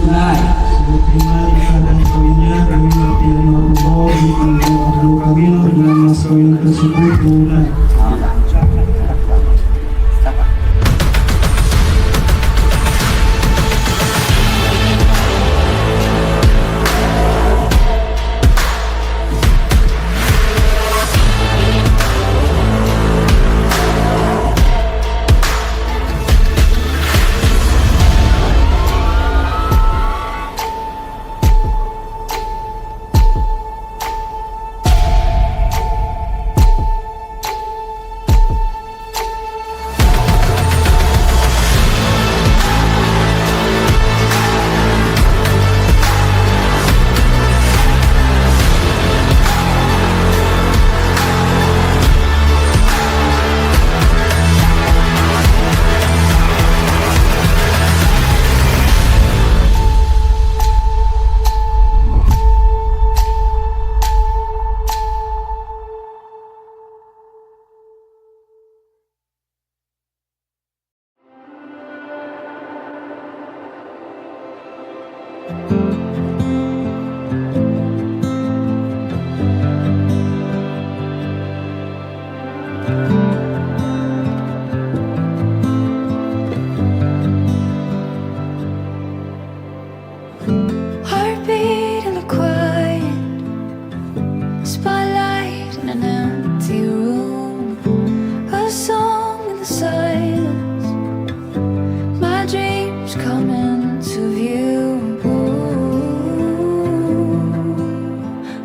tunay. Terima ikatan kawinnya kami mengerti dan Allah untuk kawin dengan mas kawin tersebut tunai. Heartbeat in the quiet, spotlight in an empty room, a song in the silence, my dreams come into view.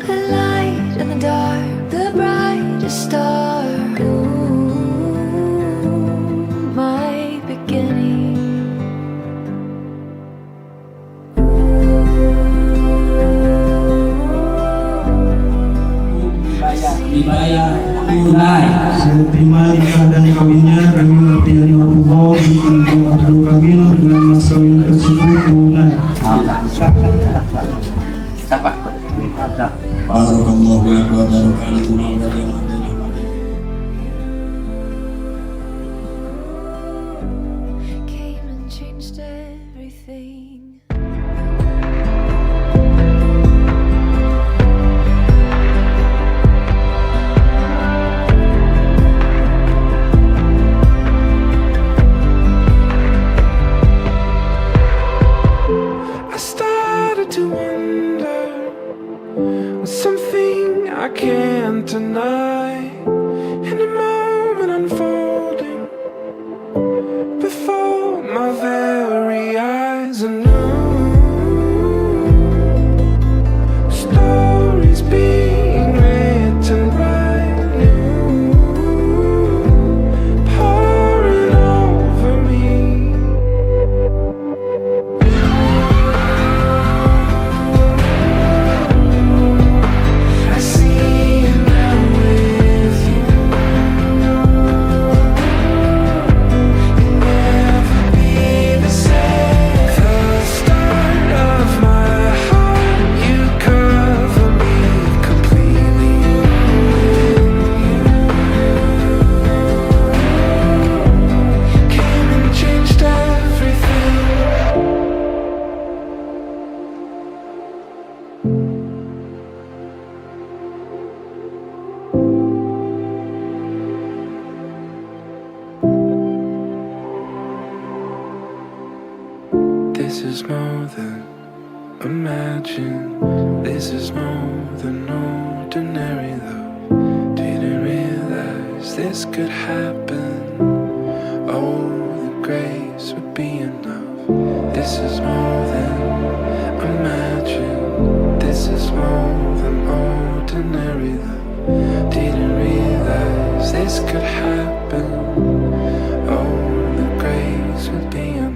A light in the dark, the brightest star. My beginning. Dibayar tunai. Saya terima ikatan kawinnya kami mengerti dari Allah untuk kawin dengan mas kawin tersebut tunai. Siapa? Barakallahu lak wa barakatuh wa Came and changed everything. I started to wonder something I can't deny. In a moment unfolding before my very eyes, a new stories being written right new, pouring over me. I see it now with you. You'll never be the same. The start of my heart, you cover me completely in you. Came and changed everything. This is more than imagine. This is more than ordinary love. Didn't realize this could happen. Oh, the grace would be enough. This is more than imagine. This is more than ordinary love. Didn't realize this could happen. Oh, the grace would be enough.